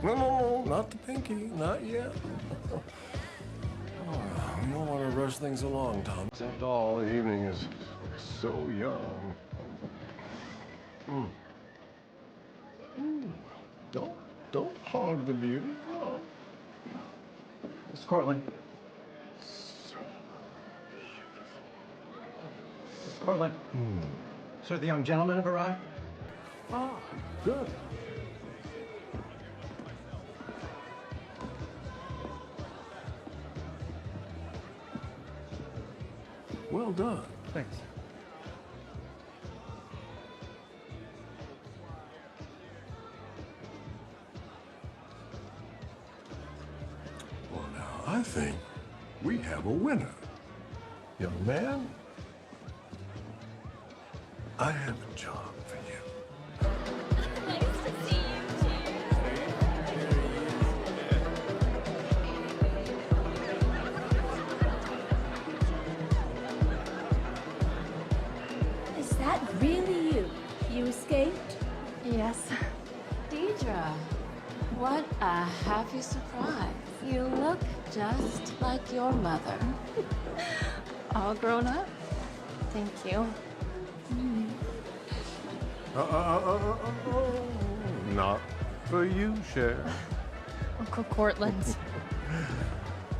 No, no, no, not the pinky, not yet. Oh, you don't want to rush things along, Tom. After all, the evening is so young. Don't hog the beauty. No. Mr. Cortland. So Mr. Cortland. Sir, the young gentlemen have arrived. Ah, good. Well done. Thanks. Well, now, I think we have a winner. Young man, I have a job for you. Nice to see you, Is that really you? You escaped? Yes. Deidre, what a happy surprise. You look just like your mother. All grown up. Thank you. Not for you, Cher. Uncle Cortland.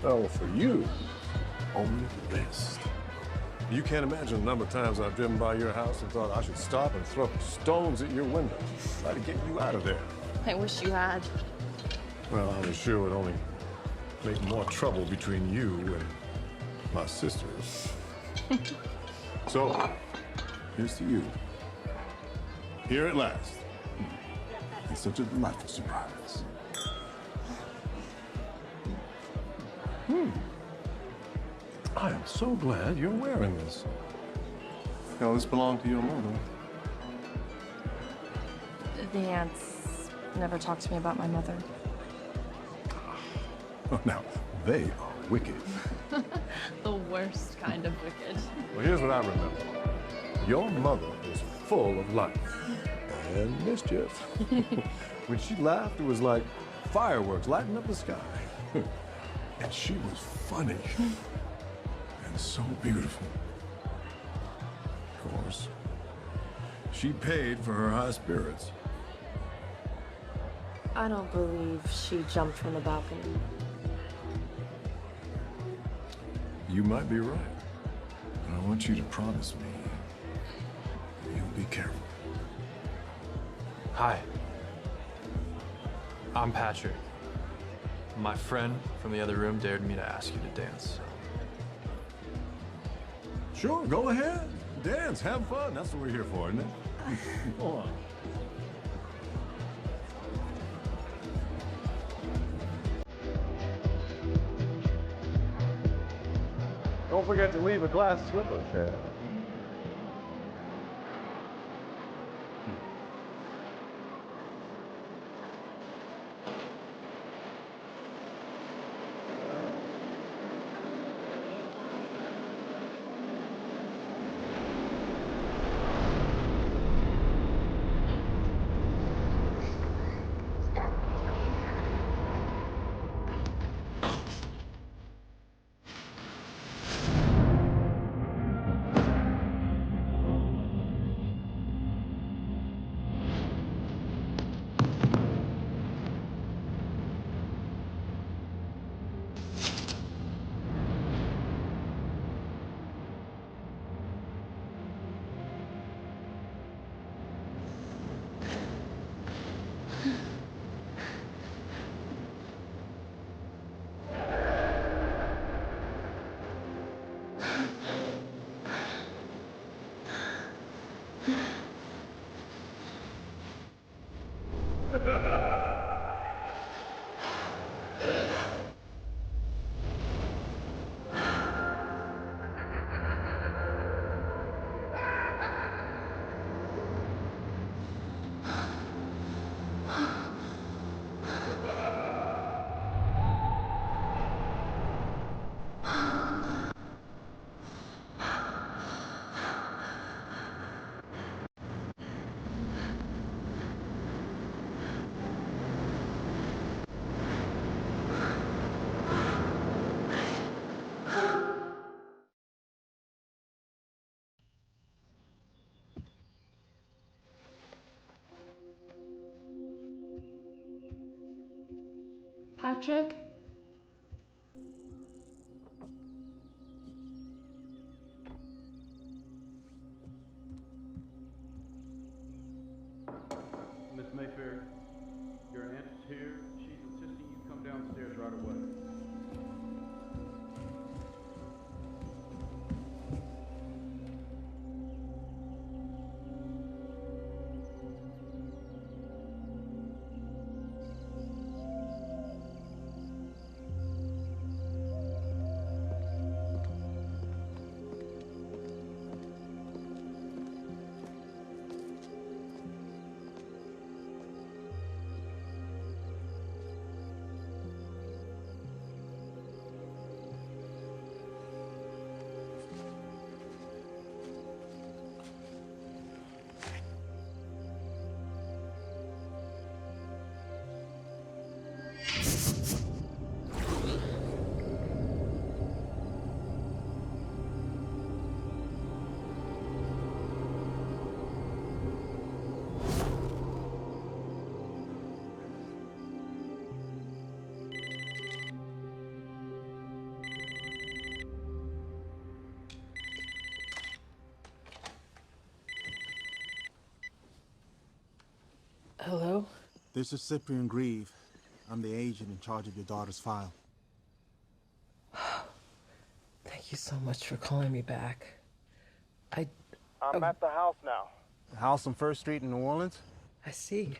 Oh, for you, only the best. You can't imagine the number of times I've driven by your house and thought I should stop and throw stones at your window, try to get you out of there. I wish you had. Well, I was sure it would only make more trouble between you and my sisters. So, here's to you. Here at last. It's such a delightful surprise. I am so glad you're wearing this. Now, this belonged to your mother. The aunts never talked to me about my mother. Now, they are wicked. The worst kind of wicked. Well, here's what I remember. Your mother was full of life and mischief. When she laughed, it was like fireworks lighting up the sky. And she was funny and so beautiful. Of course, she paid for her high spirits. I don't believe she jumped from the balcony. You might be right. But I want you to promise me you'll be careful. Hi. I'm Patrick. My friend from the other room dared me to ask you to dance. Sure, go ahead. Dance, have fun. That's what we're here for, isn't it? Go on. Don't forget to leave a glass slipper, Chad. Patrick? Miss Mayfair, your aunt is here. She's insisting you come downstairs right away. Hello? This is Cyprian Grieve. I'm the agent in charge of your daughter's file. Thank you so much for calling me back. I'm at the house now. The house on First Street in New Orleans? I see.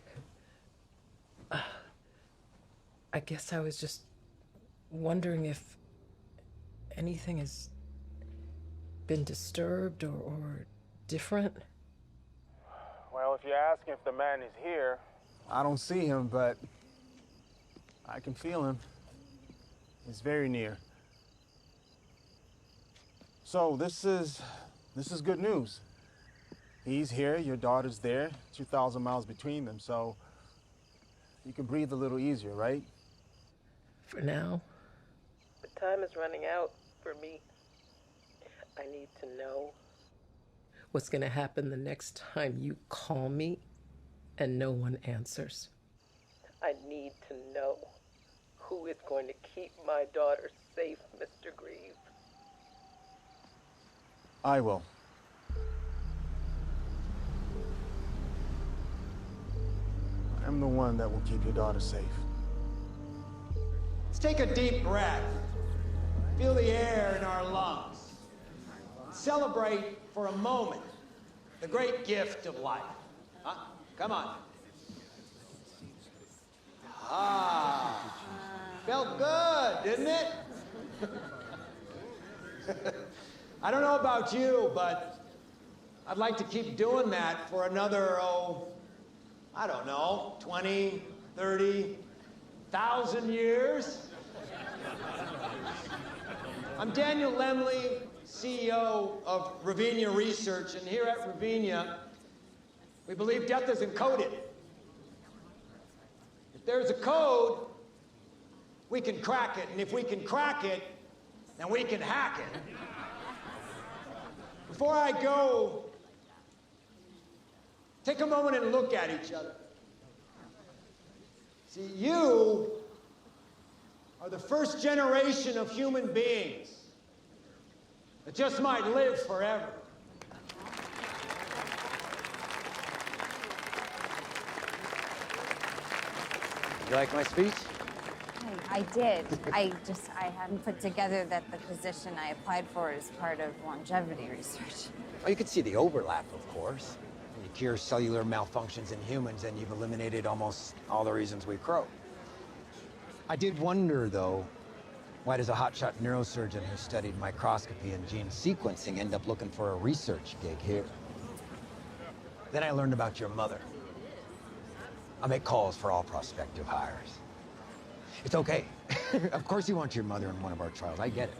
I guess I was just wondering if anything has been disturbed or different. Well, if you're asking if the man is here... I don't see him, but I can feel him. He's very near. So this is good news. He's here, your daughter's there, 2,000 miles between them, so you can breathe a little easier, right? For now. But time is running out for me. I need to know what's gonna happen the next time you call me and no one answers. I need to know who is going to keep my daughter safe, Mr. Grieve. I will. I'm the one that will keep your daughter safe. Let's take a deep breath. Feel the air in our lungs. Celebrate for a moment the great gift of life. Huh? Come on. Ah, felt good, didn't it? I don't know about you, but I'd like to keep doing that for another, I don't know, 20, 30,000 years. I'm Daniel Lemley, CEO of Ravinia Research, and here at Ravinia, we believe death is encoded. If there's a code, we can crack it, and if we can crack it, then we can hack it. Before I go, take a moment and look at each other. See, you are the first generation of human beings that just might live forever. You like my speech? I did. I hadn't put together that the position I applied for is part of longevity research. Oh, you could see the overlap, of course. You cure cellular malfunctions in humans, and you've eliminated almost all the reasons we croak. I did wonder, though, why does a hotshot neurosurgeon who studied microscopy and gene sequencing end up looking for a research gig here? Then I learned about your mother. I make calls for all prospective hires. It's okay. Of course you want your mother in one of our trials. I get it.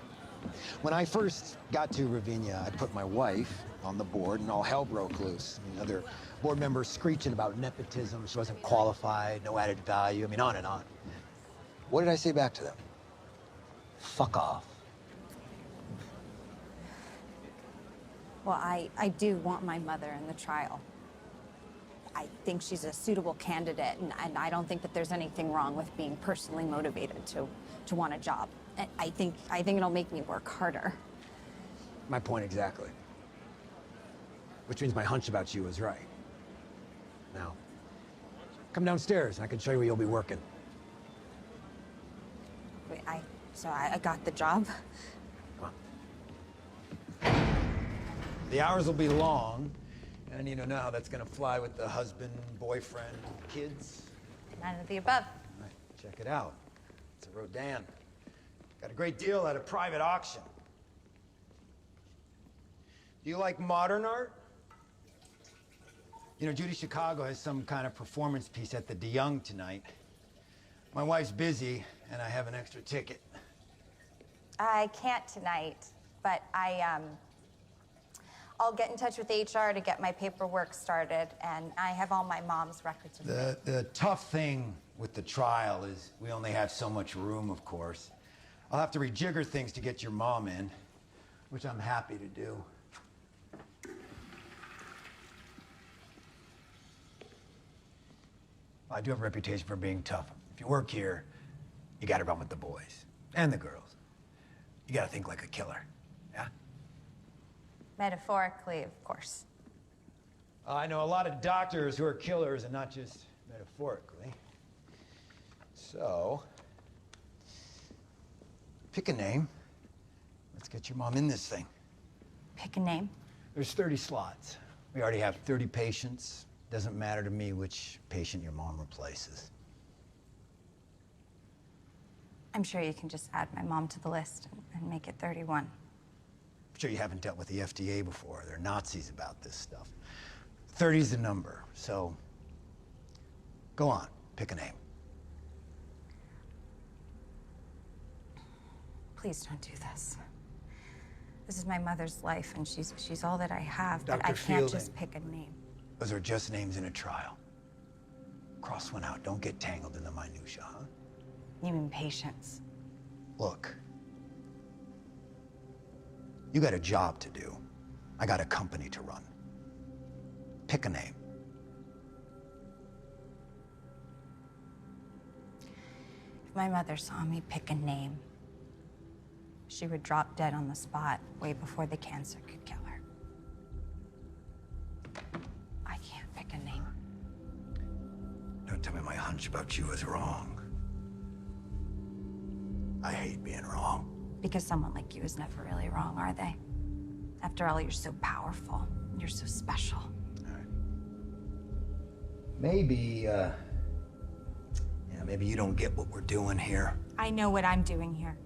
When I first got to Ravinia, I put my wife on the board and all hell broke loose. I mean, other board members screeching about nepotism, she wasn't qualified, no added value, I mean, on and on. What did I say back to them? Fuck off. Well, I do want my mother in the trial. I think she's a suitable candidate, and I don't think that there's anything wrong with being personally motivated to want a job. And I think it'll make me work harder. My point exactly. Which means my hunch about you is right. Now, come downstairs and I can show you where you'll be working. Wait, so I got the job? Come on. The hours will be long, and I need to know how that's gonna fly with the husband, boyfriend, kids. None of the above. All right, check it out. It's a Rodin. Got a great deal at a private auction. Do you like modern art? You know, Judy Chicago has some kind of performance piece at the DeYoung tonight. My wife's busy, and I have an extra ticket. I can't tonight, but I'll get in touch with HR to get my paperwork started, and I have all my mom's records. The tough thing with the trial is we only have so much room, of course. I'll have to rejigger things to get your mom in, which I'm happy to do. I do have a reputation for being tough. If you work here, you gotta run with the boys and the girls. You gotta think like a killer, yeah? Metaphorically, of course. I know a lot of doctors who are killers, and not just metaphorically. So, pick a name. Let's get your mom in this thing. Pick a name? There's 30 slots. We already have 30 patients. Doesn't matter to me which patient your mom replaces. I'm sure you can just add my mom to the list and make it 31. I'm sure you haven't dealt with the FDA before. They're Nazis about this stuff. 30's the number, so go on, pick a name. Please don't do this. This is my mother's life, and she's all that I have, but Dr. I can't Fielding. just pick a name. Those are just names in a trial. Cross one out. Don't get tangled in the minutia, huh? You mean patience? Look, you got a job to do. I got a company to run. Pick a name. If my mother saw me pick a name, she would drop dead on the spot way before the cancer could kill her. I can't pick a name. Don't tell me my hunch about you is wrong. I hate being wrong. Because someone like you is never really wrong, are they? After all, you're so powerful. You're so special. All right. Maybe, maybe you don't get what we're doing here. I know what I'm doing here.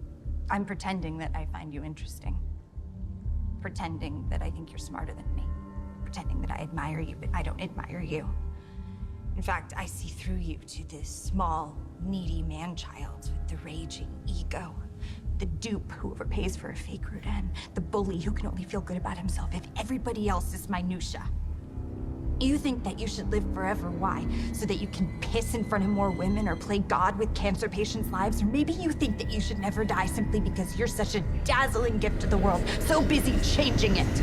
I'm pretending that I find you interesting. Pretending that I think you're smarter than me. Pretending that I admire you, but I don't admire you. In fact, I see through you to this small, needy man-child with the raging ego. The dupe who overpays for a fake Rodin. The bully who can only feel good about himself if everybody else is minutia. You think that you should live forever. Why? So that you can piss in front of more women or play God with cancer patients' lives? Or maybe you think that you should never die simply because you're such a dazzling gift to the world, so busy changing it.